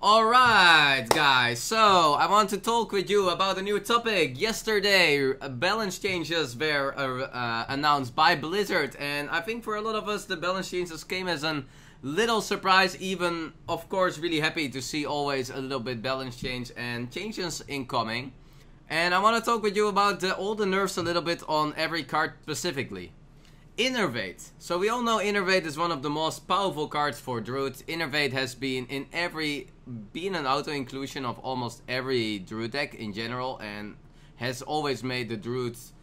Alright guys, so I want to talk with you about a new topic. Yesterday, balance changes were announced by Blizzard, and I think for a lot of us the balance changes came as a little surprise, even of course really happy to see always a little bit balance change and changes incoming. And I want to talk with you about all the nerfs a little bit on every card specifically. Innervate. So we all know Innervate is one of the most powerful cards for Druid. Innervate has been an auto inclusion of almost every Druid deck in general, and has always made the Druids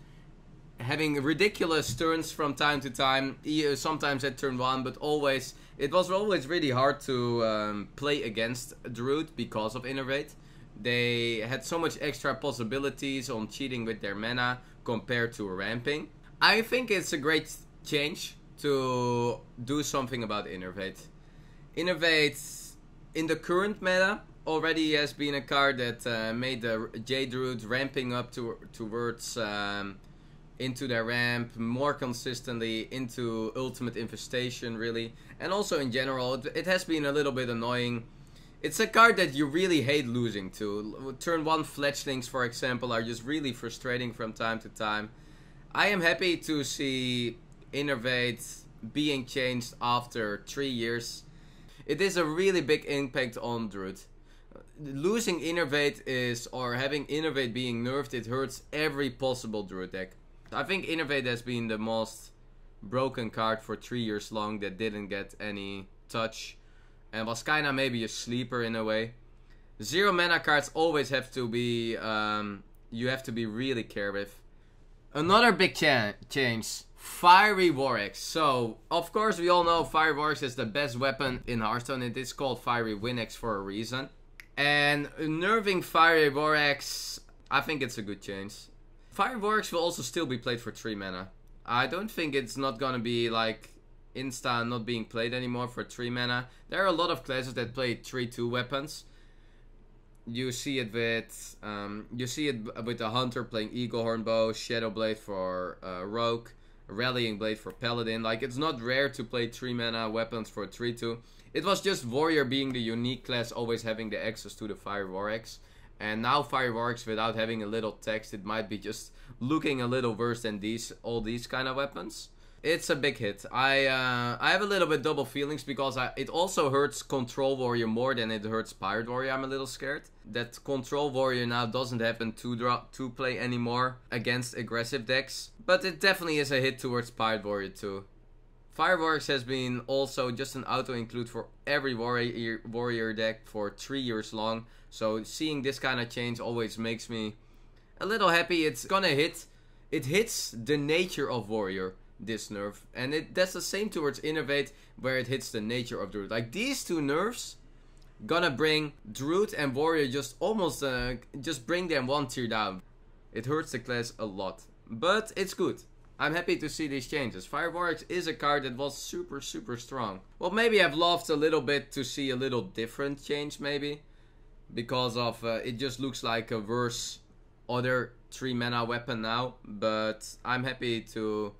having ridiculous turns from time to time, sometimes at turn 1, but always, it was always really hard to play against Druid because of Innervate. They had so much extra possibilities on cheating with their mana compared to ramping. I think it's a great change to do something about Innervate. Innervate in the current meta already has been a card that made the J Druid ramping up towards into their ramp more consistently, into Ultimate Infestation really, and also in general it has been a little bit annoying. It's a card that you really hate losing to. Turn 1 fletchlings, for example, are just really frustrating from time to time. I am happy to see Innervate being changed after 3 years. It is a really big impact on Druid. Losing Innervate or having Innervate being nerfed, it hurts every possible Druid deck. I think Innervate has been the most broken card for 3 years long that didn't get any touch and was kinda maybe a sleeper in a way. 0 mana cards always have to be, you have to be really careful with. Another big change, Fiery Warx. So, of course we all know Fiery Warx is the best weapon in Hearthstone. It is called Fiery Winx for a reason. And nerfing Fiery Warx, I think it's a good change. Fiery Warx will also still be played for 3 mana. I don't think it's not gonna be like insta not being played anymore for 3 mana. There are a lot of classes that play 3/2 weapons. You see it with the Hunter playing Eagle Horn Bow, Shadow Blade for Rogue, Rallying Blade for Paladin. Like, it's not rare to play 3 mana weapons for 3/2. It was just Warrior being the unique class, always having the access to the Fire Warx. And now Fire Warx without having a little text, it might be just looking a little worse than all these kind of weapons. It's a big hit. I have a little bit double feelings because it also hurts Control Warrior more than it hurts Pirate Warrior. I'm a little scared that Control Warrior now doesn't happen to play anymore against aggressive decks. But it definitely is a hit towards Pirate Warrior too. Fire Warx has been also just an auto include for every warrior deck for 3 years long. So seeing this kind of change always makes me a little happy. It's gonna hit. It hits the nature of Warrior, this nerf, and that's the same towards Innervate, where it hits the nature of Druid. Like, these two nerfs gonna bring Druid and Warrior just almost just bring them 1 tier down. It hurts the class a lot, but it's good. I'm happy to see these changes. Fire Warx is a card that was super strong. Well, maybe I've loved a little bit to see a little different change maybe, because of it just looks like a worse other 3 mana weapon now, but I'm happy to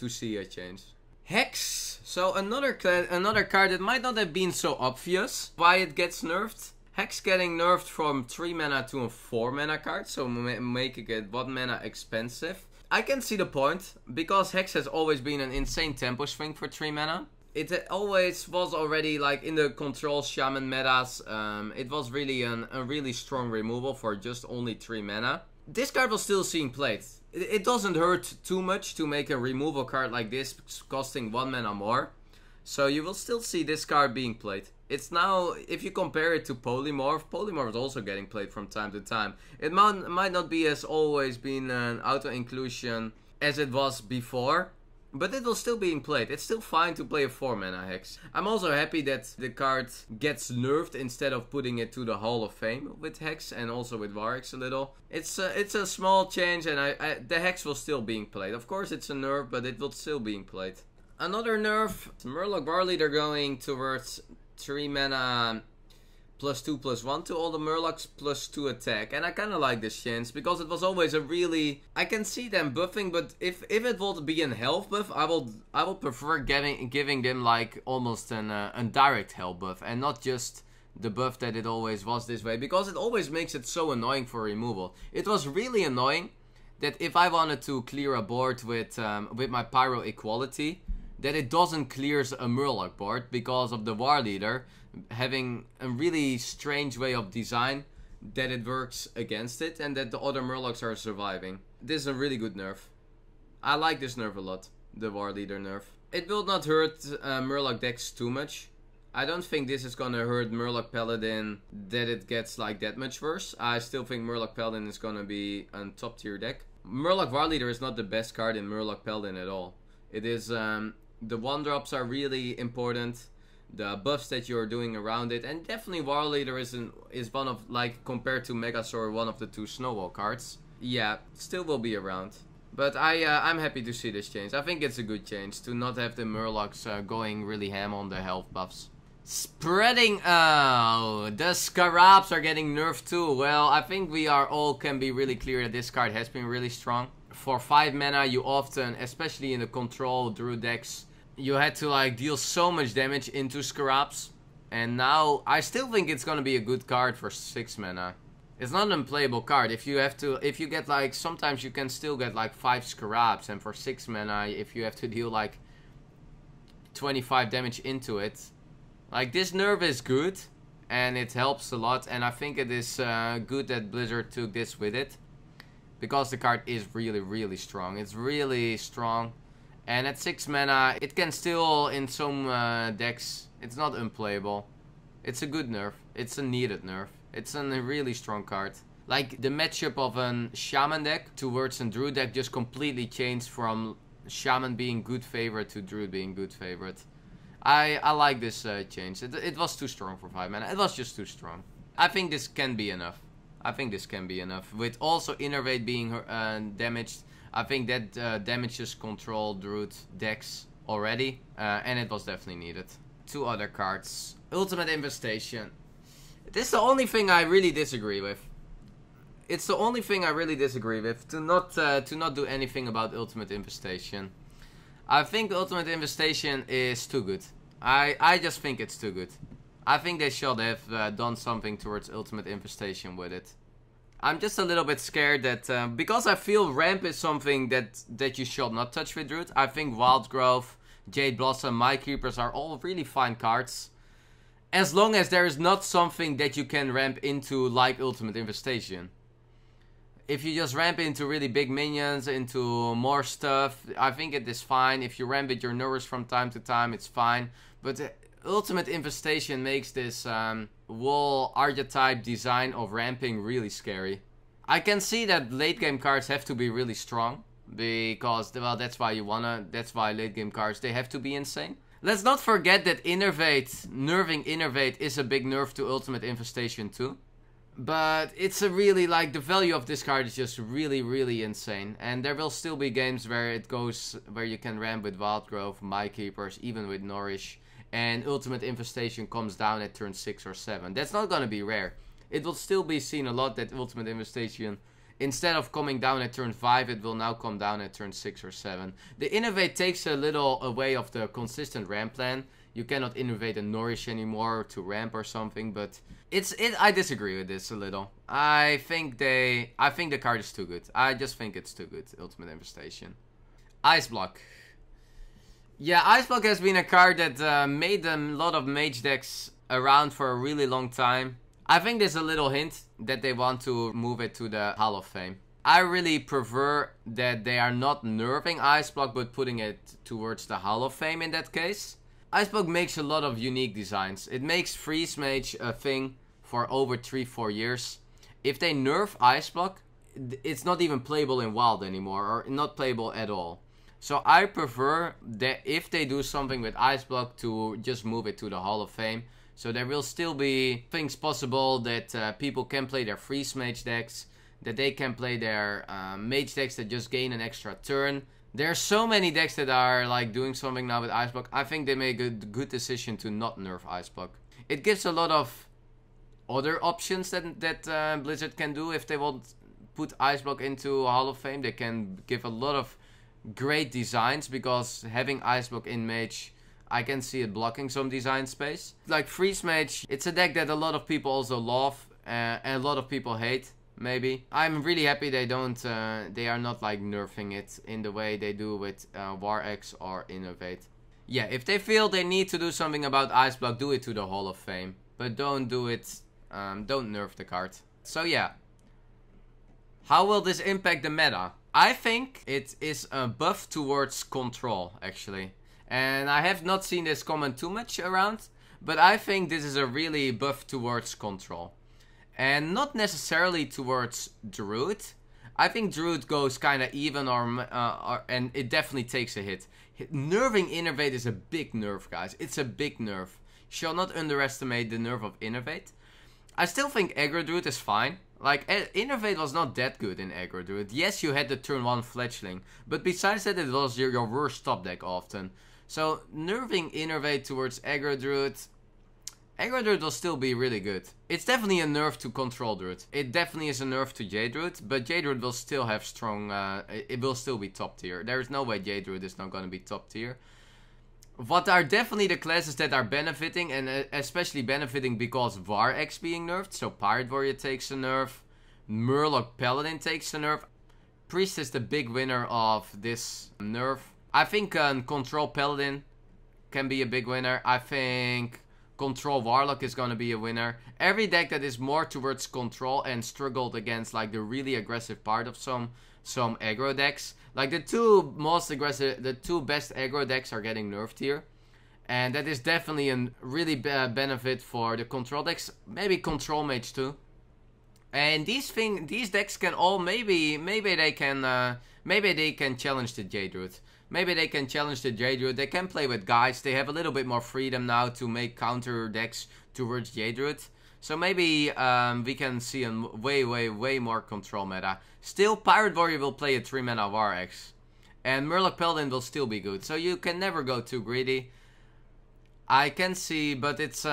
see a change. Hex. So another card that might not have been so obvious why it gets nerfed. Hex getting nerfed from 3 mana to a 4 mana card, so making it 1 mana expensive. I can see the point, because Hex has always been an insane tempo swing for 3 mana. It always was already, like, in the Control Shaman metas, it was really a really strong removal for just only 3 mana. This card was still seeing played. It doesn't hurt too much to make a removal card like this costing 1 mana more. So you will still see this card being played. It's now, if you compare it to Polymorph is also getting played from time to time. It might not be as always been an auto-inclusion as it was before, but it will still being played. It's still fine to play a 4 mana Hex. I'm also happy that the card gets nerfed instead of putting it to the Hall of Fame with Hex, and also with Warx a little. It's a small change, and the Hex will still being played. Of course it's a nerf, but it will still being played. Another nerf, Murloc Barley, they're going towards 3 mana +2/+1 to all the Murlocs +2 attack, and I kind of like this chance because it was always a really, I can see them buffing, but if it would be a health buff, I will prefer giving them like almost a direct health buff and not just the buff that it always was this way, because it always makes it so annoying for removal. It was really annoying that if I wanted to clear a board with my Pyro Equality, that it doesn't clear a Murloc board because of the War Leader having a really strange way of design that it works against it, and that the other Murlocs are surviving. This is a really good nerf. I like this nerf a lot, the War Leader nerf. It will not hurt Murloc decks too much. I don't think this is gonna hurt Murloc Paladin that it gets like that much worse. I still think Murloc Paladin is gonna be a top tier deck. Murloc War Leader is not the best card in Murloc Paladin at all. It is, the 1-drops are really important. The buffs that you're doing around it, and definitely War Leader is one of, like, compared to Megasaur, one of the 2 Snowball cards. Yeah, still will be around. But I'm happy to see this change. I think it's a good change to not have the Murlocs going really ham on the health buffs. Spreading out. The Scarabs are getting nerfed too. Well, I think we all can be really clear that this card has been really strong. For 5 mana, you often, especially in the control Druid decks, you had to like deal so much damage into Scarabs. And now, I still think it's gonna be a good card for 6 mana. It's not an unplayable card. If you get like, sometimes you can still get like 5 Scarabs, and for 6 mana, if you have to deal like 25 damage into it, like, this nerf is good, and it helps a lot, and I think it is good that Blizzard took this with it, because the card is really, really strong. It's really strong, and at 6 mana, it can still, in some decks, it's not unplayable. It's a good nerf. It's a needed nerf. It's a really strong card. Like, the matchup of a Shaman deck towards a Druid deck just completely changed from Shaman being good favorite to Druid being good favorite. I like this change. It was too strong for 5 mana. It was just too strong. I think this can be enough. I think this can be enough. With also Innervate being damaged, I think that damages control Druid decks already. And it was definitely needed. 2 other cards. Ultimate Infestation. This is the only thing I really disagree with. It's the only thing I really disagree with. To not do anything about Ultimate Infestation. I think Ultimate Infestation is too good. I just think it's too good. I think they should have done something towards Ultimate Infestation with it. I'm just a little bit scared that, because I feel Ramp is something that you should not touch with Druid. I think Wild Growth, Jade Blossom, Mind Creepers are all really fine cards. As long as there is not something that you can ramp into like Ultimate Infestation. If you just ramp into really big minions, into more stuff, I think it is fine. If you ramp it your Nourish from time to time, it's fine. But Ultimate Infestation makes this wall archetype design of ramping really scary. I can see that late game cards have to be really strong. Because, well, that's why late game cards, they have to be insane. Let's not forget that nerfing Innervate is a big nerf to Ultimate Infestation too. But it's a really, like, the value of this card is just really, really insane. And there will still be games where you can ramp with Wild Growth, Mind Keepers, even with Nourish. And Ultimate Infestation comes down at turn 6 or 7. That's not gonna be rare. It will still be seen a lot that Ultimate Infestation, instead of coming down at turn 5, it will now come down at turn 6 or 7. The Innervate takes a little away of the consistent ramp plan. You cannot innovate and Nourish anymore to ramp or something, but I disagree with this a little. I think the card is too good. I just think it's too good, Ultimate Infestation. Ice Block. Yeah, Ice Block has been a card that made a lot of mage decks around for a really long time. I think there's a little hint that they want to move it to the Hall of Fame. I really prefer that they are not nerfing Ice Block, but putting it towards the Hall of Fame in that case. Ice Block makes a lot of unique designs. It makes Freeze Mage a thing for over 3-4 years. If they nerf Ice Block, it's not even playable in Wild anymore, or not playable at all. So I prefer that if they do something with Ice Block to just move it to the Hall of Fame. So there will still be things possible that people can play their Freeze Mage decks, that they can play their Mage decks that just gain an extra turn. There are so many decks that are like doing something now with Ice Block. I think they make a good decision to not nerf Ice Block. It gives a lot of other options that Blizzard can do if they want put Ice Block into Hall of Fame. They can give a lot of great designs, because having Ice Block in Mage I can see it blocking some design space. Like Freeze Mage, it's a deck that a lot of people also love and a lot of people hate. Maybe. I'm really happy they don't, they are not like nerfing it in the way they do with War X or Innovate. Yeah, if they feel they need to do something about Ice Block, do it to the Hall of Fame. But don't do it, don't nerf the card. So yeah. How will this impact the meta? I think it is a buff towards control, actually. And I have not seen this comment too much around, but I think this is a really buff towards control. And not necessarily towards Druid. I think Druid goes kind of even and it definitely takes a hit. Nerfing Innovate is a big nerf, guys. It's a big nerf. Shall not underestimate the nerf of Innovate. I still think Aggro Druid is fine. Like, Innovate was not that good in Aggro Druid. Yes, you had the turn 1 Fledgling. But besides that, it was your worst top deck often. So, nerfing Innovate towards Aggro Druid will still be really good. It's definitely a nerf to Control Druid. It definitely is a nerf to Jade Druid, but Jade Druid will still have strong, it will still be top tier. There is no way Jade Druid is not going to be top tier. What are definitely the classes that are benefiting, and especially benefiting because Var X being nerfed. So Pirate Warrior takes a nerf, Murloc Paladin takes a nerf. Priest is the big winner of this nerf. I think Control Paladin can be a big winner. I think Control Warlock is going to be a winner. Every deck that is more towards control and struggled against like the really aggressive part of some aggro decks. Like the two most aggressive, the two best aggro decks are getting nerfed here. And that is definitely a really benefit for the control decks. Maybe Control Mage too. And these decks can all maybe they can challenge the Jade Druid. Maybe they can challenge the Jade Druid. They can play with guys. They have a little bit more freedom now to make counter decks towards Jade Druid. So maybe we can see a way more control meta. Still, Pirate Warrior will play a 3-mana War X. And Murloc Paladin will still be good. So you can never go too greedy. I can see, but it's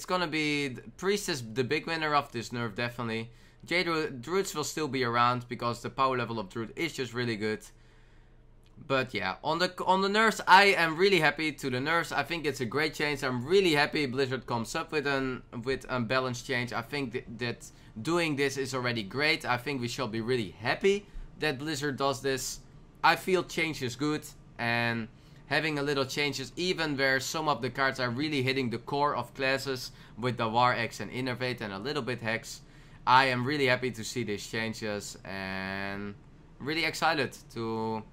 gonna be... Priest is the big winner of this nerf, definitely. Jade Druids will still be around because the power level of Druid is just really good. But yeah, on the nerfs, I am really happy to the nerfs. I think it's a great change. I'm really happy Blizzard comes up with a balanced change. I think that doing this is already great. I think we shall be really happy that Blizzard does this. I feel change is good, and having a little changes, even where some of the cards are really hitting the core of classes with the War X and Innovate and a little bit Hex. I am really happy to see these changes and really excited to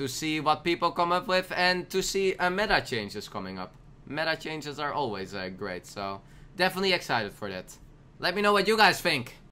see what people come up with and to see meta changes coming up. Meta changes are always great, so definitely excited for that. Let me know what you guys think.